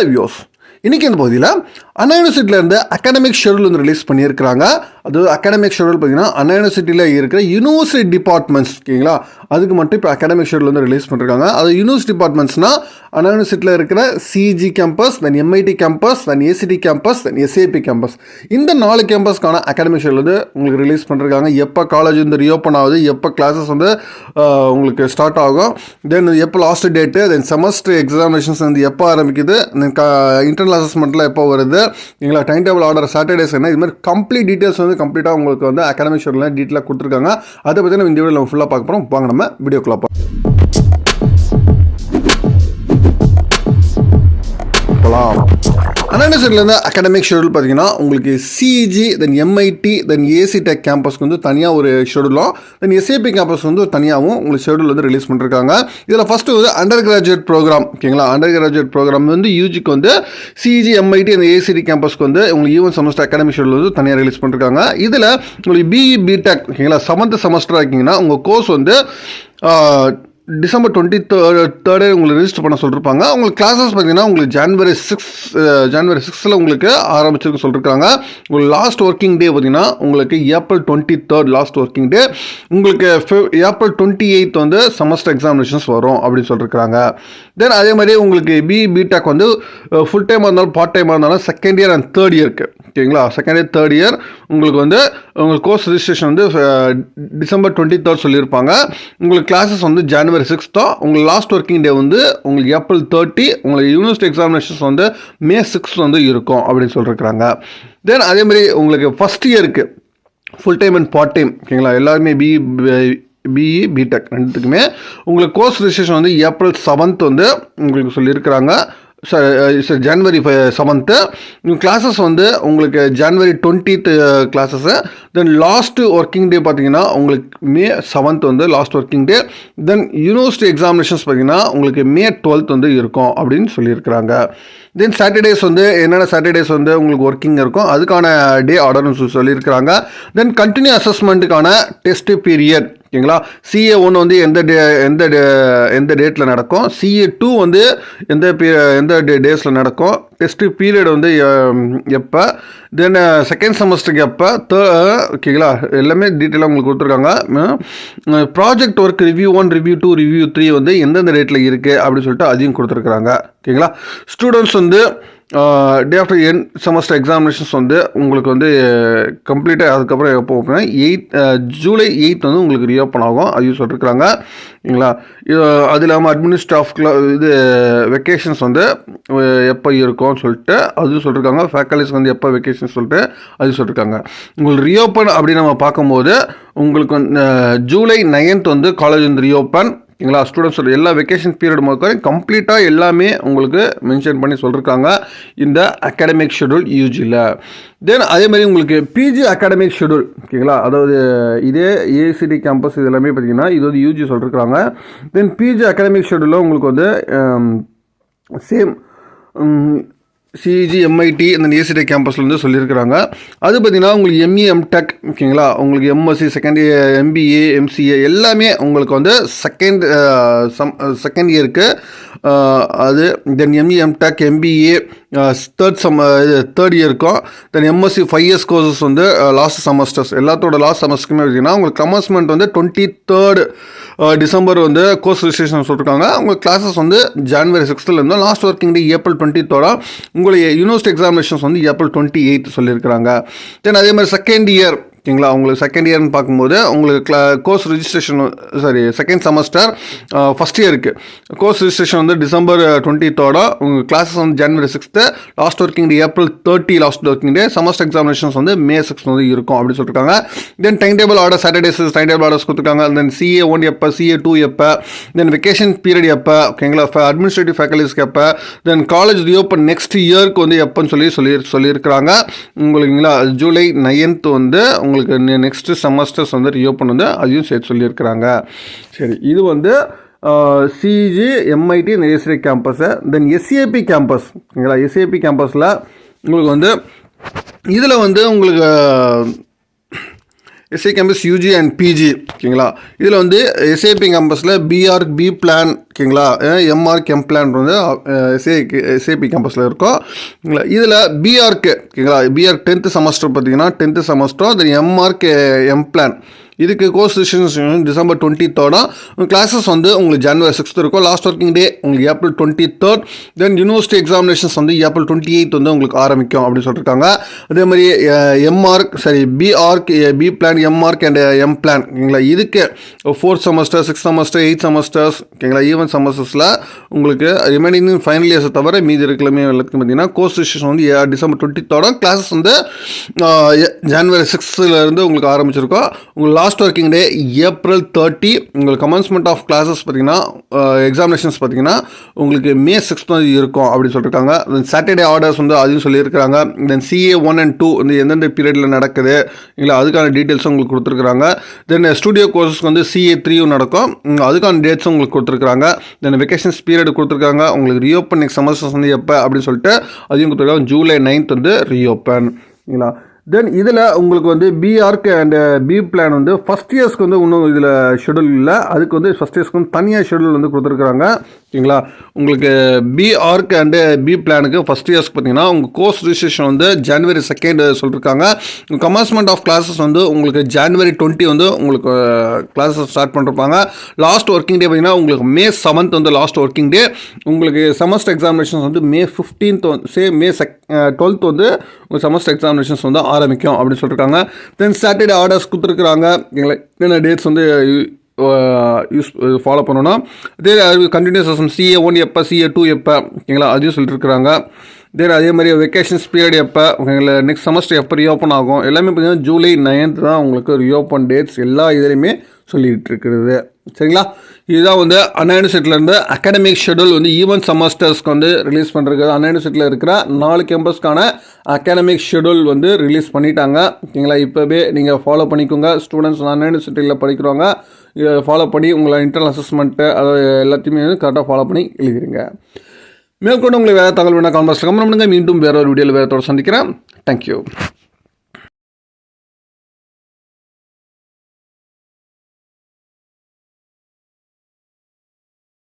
Views இன்னைக்கு இந்த பகுதியில் அண்ணா யூனிவர்சிட்டியிலேருந்து அகாடமிக் ஷெடியூல் வந்து ரிலீஸ் பண்ணியிருக்கிறாங்க. அது அகாடமிக் ஷெடியூல் பார்த்தீங்கன்னா அண்ணா யூனிவர்சிட்டியில் இருக்கிற யூனிவர்சிட்டி டிபார்ட்மெண்ட்ஸ் ஓகேங்களா, அதுக்கு மட்டும் இப்போ அகாடமிக் ஷெடியூல் வந்து ரிலீஸ் பண்ணியிருக்காங்க. அது யூனிவர்சிட்டி டிபார்ட்மெண்ட்ஸ்னால் அண்ணா யூனிவர்சிட்டியில் இருக்கிற சிஜி கேம்பஸ், தென் எம்ஐடி கேம்பஸ், தென் ஏசிடி கேம்பஸ், தென் எஸ்ஏபி கேம்பஸ், இந்த 4 கேம்பஸ்க்கான அகாடமிக் ஷெடியூல் வந்து உங்களுக்கு ரிலீஸ் பண்ணியிருக்காங்க. எப்போ காலேஜ் வந்து ரீஓப்பன் ஆகுது, எப்போ கிளாஸஸ் வந்து உங்களுக்கு ஸ்டார்ட் ஆகும், தென் எப்போ லாஸ்ட் டேட்டு, தென் செமஸ்டர் எக்ஸாமினேஷன்ஸ் வந்து எப்போ ஆரம்பிக்குது, தென் இன்டர்னல் அசஸ்மெண்ட்டில் எப்போ வருது, எங்களா டைம் டேபிள் ஆர்டர் சாட்டர்டேஸ் என்ன, இது மாதிரி கம்ப்ளீட் டீட்டெயில்ஸ் வந்து கம்ப்ளீட்டாக உங்களுக்கு வந்து அகாடமிக் ஷெடியூலில் டீட்டெயிலாக கொடுத்துருக்காங்க. அதை பற்றி நம்ம இந்த வீடியோவில் நம்ம ஃபுல்லாக பார்க்க போகிறோம். வாங்க நம்ம வீடியோக்குள்ள போகலாம். அண்ணா யூனிவர்சிட்டியிலேருந்து அகாடமிக் ஷெடியூல் பார்த்தீங்கன்னா உங்களுக்கு சிஜி, தென் எம்ஐடி, தென் ஏசி டெக் கேம்பஸ்க்கு வந்து தனியாக ஒரு ஷெடியூலும், தென் எஸ்ஏபி கேம்பஸ் வந்து தனியாகவும் உங்களுக்கு ஷெடியூல் வந்து ரிலீஸ் பண்ணிருக்காங்க. இதில் ஃபஸ்ட்டு வந்து அண்டர் கிராஜுவேட் ப்ரோக்ராம் ஓகேங்களா, அண்டர் கிராஜுவேட் ப்ரோக்ராம் வந்து யூஜிக்கு வந்து சிஜி, எம்ஐடி, அந்த ஏசிடி கேம்பஸ்க்கு வந்து உங்களுக்கு ஈவன் செமஸ்டர் அகாடமிக் ஷெடியூல் வந்து தனியாக ரிலீஸ் பண்ணிருக்காங்க. இதில் உங்களுக்கு பிஇ, பிடெக் ஓகேங்களா 7th செமஸ்டர் இருக்கீங்கன்னா உங்கள் கோர்ஸ் வந்து December 23rd உங்களுக்கு ரெஜிஸ்டர் பண்ண சொல்லியிருப்பாங்க. உங்களுக்கு கிளாஸஸ் பார்த்தீங்கன்னா உங்களுக்கு January 6 உங்களுக்கு ஆரம்பிச்சிருக்கு சொல்லியிருக்காங்க. உங்களுக்கு லாஸ்ட் ஒர்க்கிங் டே பார்த்தீங்கன்னா உங்களுக்கு April 23rd last working day, உங்களுக்கு April 28th வந்து செமஸ்டர் எக்ஸாமினேஷன்ஸ் வரும் அப்படின்னு சொல்லியிருக்காங்க. தென் அதே மாதிரி உங்களுக்கு பிடெக் வந்து ஃபுல் டைமாக இருந்தாலும் பார்ட் டைமாக இருந்தாலும் செகண்ட் இயர் அண்ட் தேர்ட் இயருக்கு ஓகேங்களா, செகண்ட் இயர் தேர்ட் இயர் உங்களுக்கு வந்து உங்களுக்கு கோர்ஸ் ரிஜிஸ்ட்ரேஷன் வந்து December 23rd சொல்லியிருப்பாங்க. உங்களுக்கு கிளாஸஸ் வந்து January 6 உங்களுக்கு லாஸ்ட் ஒர்க்கிங் டே வந்து உங்களுக்கு April 30, உங்களுக்கு யூனிவர்சிட்டி எக்ஸாமினேஷன்ஸ் வந்து May 6 வந்து இருக்கும் அப்படின்னு சொல்லியிருக்கிறாங்க. தென் அதே மாதிரி உங்களுக்கு ஃபஸ்ட் இயருக்கு full time and part time ஓகேங்களா, எல்லாருமே பிஇ, பிடெக் ரெண்டுத்துக்குமே உங்களுக்கு கோர்ஸ் ரிஜிஸ்ட்ரேஷன் வந்து April 7th வந்து உங்களுக்கு சொல்லியிருக்கிறாங்க. January 7th கிளாஸஸ் வந்து உங்களுக்கு January 20th classes. Then last working day பார்த்தீங்கன்னா உங்களுக்கு May 7th வந்து லாஸ்ட் ஒர்க்கிங் டே. தென் யூனிவர்சிட்டி எக்ஸாமினேஷன்ஸ் பார்த்தீங்கன்னா உங்களுக்கு May 12th வந்து இருக்கும் அப்படின்னு சொல்லியிருக்கிறாங்க. தென் சாட்டர்டேஸ் வந்து என்னென்ன சாட்டர்டேஸ் வந்து உங்களுக்கு ஒர்க்கிங் இருக்கும் அதுக்கான டே ஆர்டர்னு சொல்லியிருக்கிறாங்க. தென் கண்டினியூ அசஸ்மெண்ட்டுக்கான டெஸ்ட் பீரியட் ஓகேங்களா, CA1 வந்து எந்த டேட்டில் நடக்கும், CA2 வந்து எந்த டேஸில் நடக்கும், டெஸ்ட் பீரியட் வந்து எப்போ, தென் செகண்ட் செமஸ்டருக்கு எப்போ, ஓகேங்களா எல்லாமே டீட்டெயிலாக உங்களுக்கு கொடுத்துருக்காங்க. Project work review 1, review 2, review 3 வந்து எந்தெந்த டேட்டில் இருக்குது அப்படின்னு சொல்லிட்டு அதையும் கொடுத்துருக்குறாங்க ஓகேங்களா. ஸ்டூடெண்ட்ஸ் வந்து டே ஆஃப்டர் என் செமஸ்டர் எக்ஸாமினேஷன்ஸ் வந்து உங்களுக்கு வந்து கம்ப்ளீட்டாக அதுக்கப்புறம் எப்போ அப்படின்னா July 8 வந்து உங்களுக்கு ரீஓப்பன் ஆகும் அதையும் சொல்லியிருக்கிறாங்க ஓகேங்களா. அது இல்லாமல் இது வெக்கேஷன்ஸ் வந்து எப்போ இருக்கும்னு சொல்லிட்டு அதுவும் சொல்லியிருக்காங்க. ஃபேக்கல்டிஸ் வந்து எப்போ வெக்கேஷன் சொல்லிட்டு அது சொல்லியிருக்காங்க. உங்களுக்கு ரீஓப்பன் அப்படின்னு நம்ம பார்க்கும்போது உங்களுக்கு July 9th வந்து காலேஜ் வந்து ரீஓப்பன் ஓகேங்களா. ஸ்டூடெண்ட்ஸோட எல்லா வெக்கேஷன் பீரியட் முதல் கம்ப்ளீட்டாக எல்லாமே உங்களுக்கு மென்ஷன் பண்ணி சொல்லியிருக்காங்க இந்த அகாடமிக் ஷெடியூல் யூஜியில். தென் அதே மாதிரி உங்களுக்கு பிஜி அகாடமிக் ஷெடியூல் ஓகேங்களா, அதாவது இதே ஏசிடி கேம்பஸ் இது எல்லாமே பார்த்தீங்கன்னா இது வந்து யூஜி சொல்லியிருக்காங்க. தென் பிஜி அகாடமிக் ஷெடியூலில் உங்களுக்கு வந்து சேம் சிஜி, எம்ஐடி இந்த ஏசிடி கேம்பஸில் வந்து சொல்லியிருக்கிறாங்க. அது பார்த்திங்கன்னா உங்களுக்கு எம்இ, எம்டெக் ஓகேங்களா, உங்களுக்கு MSc, second year, MBA, MCA எல்லாமே உங்களுக்கு வந்து செகண்ட் இயருக்கு அது. Then ME, MTech, MBA third இயருக்கும், தென் எம்எஸ்சி 5 years கோர்சஸ் வந்து லாஸ்ட் செமஸ்டர்ஸ் எல்லாத்தோட லாஸ்ட் செமஸ்டருக்குமே பார்த்தீங்கன்னா உங்களுக்கு கமர்ஸ்மெண்ட் வந்து 23rd December வந்து கோர்ஸ் ரிஜிஸ்ட்ரேஷன் சொல்லியிருக்காங்க. உங்களுக்கு கிளாஸஸ் வந்து January 6th இருந்தால் last working day April 20th உங்களுக்கு யூனிவர்சிட்டி எக்ஸாமினேஷன்ஸ் வந்து April 28 சொல்லியிருக்கிறாங்க. தென் அதே மாதிரி செகண்ட் இயர் ஓகேங்களா, உங்களுக்கு செகண்ட் இயர்னு பார்க்கும்போது உங்களுக்கு course registration second semester first இயருக்கு கோர்ஸ் ரிஜிஸ்ட்ரேஷன் வந்து December 20th உங்கள் கிளாஸஸ் வந்து January 6th, last working day April 30 last working day, semester examinations வந்து May 6 வந்து இருக்கும் அப்படின்னு சொல்லியிருக்காங்க. தென் time table order Saturdays time table orders கொடுத்துருக்காங்க. தென் CA1 எப்போ, CA2 எப்போ, தென் வெக்கேஷன் பீரியட் எப்போ ஓகேங்களா, அட்மினிஸ்ட்ரேட்டிவ் ஃபேக்கல்டிஸ்க்கு எப்போ, தென் காலேஜ் ரீஓப்பன் நெக்ஸ்ட் இயருக்கு வந்து எப்போன்னு சொல்லியிருக்கிறாங்க உங்களுக்குங்களா. July 9th வந்து உங்களுக்கு நெக்ஸ்ட் செமஸ்டர்ஸ் வந்து ரீஓப்பன் வந்து அதையும் சேர்த்து சொல்லியிருக்கிறாங்க. சரி, இது வந்து சிஜி, எம்ஐடி இந்த ACT campus. Then SAP campus ஓகேங்களா, எஸ்ஏபி கேம்பஸில் உங்களுக்கு வந்து இதில் வந்து உங்களுக்கு SI campus UG and PG ஓகேங்களா. இதில் வந்து எஸ்ஐபி கேம்பஸில் பிஆர்க் பி பிளான் ஓகேங்களா, எம்ஆர்க் எம் பிளான் வந்து எஸ்ஐபி கேம்பஸில் இருக்கும் ஓகேங்களா. இதில் பிஆர்க்கு ஓகேங்களா, பிஆர்க் 10th செமஸ்டர் பார்த்தீங்கன்னா 10th செமஸ்டர், தென் எம்ஆர்க் எம் பிளான் இதுக்கு course decision December 23rd. Classes வந்து உங்களுக்கு January 6th இருக்கும். லாஸ்ட் ஒர்க்கிங் டே உங்களுக்கு April 23rd. தென் யூனிவர்சிட்டி எக்ஸாமினேஷன்ஸ் வந்து April 28th வந்து உங்களுக்கு ஆரம்பிக்கும் அப்படின்னு சொல்லியிருக்காங்க. அதே மாதிரி B Arch B plan M Arch and M plan ஓகேங்களா. இதுக்கு 4th semester 6th semester 8th semesters ஓகேங்களா, ஈவன் செமஸ்டர்ஸில் உங்களுக்கு ரிமைனிங் ஃபைனல் இயர்ஸை தவிர மீதி இருக்கிறமே எல்லாத்துக்கும் பார்த்தீங்கன்னா கோர்ஸ் டிசிஷன் வந்து December 23rd. கிளாஸஸ் வந்து January 6th உங்களுக்கு ஆரம்பிச்சிருக்கோம். உங்களுக்கு லாஸ்ட் ஒர்க்கிங் டே April 30. உங்களுக்கு கமென்ஸ்மெண்ட் ஆஃப் கிளாஸஸ் பார்த்தீங்கன்னா எக்ஸாமினேஷன்ஸ் பார்த்தீங்கன்னா உங்களுக்கு May 6th இருக்கும் அப்படின்னு சொல்லியிருக்காங்க. தென் சாட்டர்டே ஆர்டர்ஸ் வந்து அதையும் சொல்லியிருக்கிறாங்க. தென் CA 1 and 2 வந்து எந்தெந்த பீரியடில் நடக்குது இல்லை அதுக்கான டீட்டெயில்ஸும் உங்களுக்கு கொடுத்துருக்குறாங்க. தென் ஸ்டூடியோ கோர்ஸஸ்க்கு வந்து CA 3 நடக்கும், அதுக்கான டேட்ஸும் உங்களுக்கு கொடுத்துருக்குறாங்க. தென் வெக்கேஷன்ஸ் பீரியட் கொடுத்துருக்காங்க. உங்களுக்கு ரீஓப்பன் நெக்ஸ்ட் செமஸ்டர்ஸ் வந்து எப்போ அப்படின்னு சொல்லிட்டு அதையும் கொடுத்துருக்காங்க. July 9th வந்து ரீஓப்பன் ஓகேங்களா. தென் இதில் உங்களுக்கு வந்து பிஆர்க் அண்ட் பி பிளான் வந்து ஃபஸ்ட் இயர்ஸ்க்கு வந்து இன்னும் இதில் ஷெடியூல் இல்லை. அதுக்கு வந்து ஃபஸ்ட் இயர்ஸ்க்கு வந்து தனியாக ஷெடியூல் வந்து கொடுத்துருக்குறாங்க ஓகேங்களா. உங்களுக்கு பிஆர்க் அண்டு பி பிளானுக்கு ஃபஸ்ட் இயர்ஸ்க்கு பார்த்தீங்கன்னா உங்கள் கோர்ஸ் ரிஜிஸ்ட்ரேஷன் வந்து January 2nd சொல்லியிருக்காங்க. கமென்ஸ்மெண்ட் ஆஃப் கிளாஸஸ் வந்து உங்களுக்கு January 20 வந்து உங்களுக்கு கிளாஸஸ் ஸ்டார்ட் பண்ணிருப்பாங்க. லாஸ்ட் ஒர்க்கிங் டே பார்த்தீங்கன்னா உங்களுக்கு May 7th வந்து லாஸ்ட் ஒர்க்கிங் டே. உங்களுக்கு செமஸ்டர் எக்ஸாமினேஷன்ஸ் வந்து May 15th May 12th வந்து உங்கள் செமஸ்டர் எக்ஸாமினேஷன்ஸ் வந்து ஆரம்பிக்கும் அப்படின்னு சொல்லியிருக்காங்க. தென் சாட்டர்டே ஆர்டர்ஸ் கொடுத்துருக்குறாங்க. என்னென்ன டேட்ஸ் வந்து ஃபாலோ பண்ணணும்னா அதே கண்டினியூஸ் CA 1 எப்போ CA 2 எப்போ ஓகேங்களா, அதையும் சொல்லிட்டுருக்குறாங்க. தென் அதே மாதிரி வெக்கேஷன்ஸ் பீரியட் எப்போ ஓகேங்களா, நெக்ஸ்ட் செமஸ்டர் எப்போ ரீஓப்பன் ஆகும் எல்லாமே பார்த்தீங்கன்னா July 9th தான் உங்களுக்கு ரீஓப்பன் டேட்ஸ் எல்லா இதுலேயுமே சொல்லிகிட்டு இருக்கிறது சரிங்களா. இதுதான் வந்து அண்ணா யூனிவர்சிட்டியிலேருந்து அகாடமிக் ஷெடியூல் வந்து ஈவென்ட் செமஸ்டர்ஸ்க்கு வந்து ரிலீஸ் பண்ணுறது. அண்ணா யூனிவர்சிட்டியில் இருக்கிற 4 கேம்பஸ்க்கான அகாடமிக் ஷெடியூல் வந்து ரிலீஸ் பண்ணிட்டாங்க ஓகேங்களா. இப்போவே நீங்கள் ஃபாலோ பண்ணிக்கோங்க. ஸ்டூடெண்ட்ஸ் அண்ணா யூனிவர்சிட்டியில் படிக்கிறவங்க இதை ஃபாலோ பண்ணி உங்களை இன்டர்னல் அசஸ்மெண்ட்டு அது எல்லாத்தையுமே வந்து கரெக்டாக ஃபாலோ பண்ணி எழுதிடுங்க. மேற்கொண்டு உங்களுக்கு வேறு தகவல் வேணால் கான்பாக்ஸில் கமெண்ட் பண்ணுங்கள். மீண்டும் வேறு ஒரு வீடியோவில் வேறு சந்திக்கிறேன். தேங்க்யூ.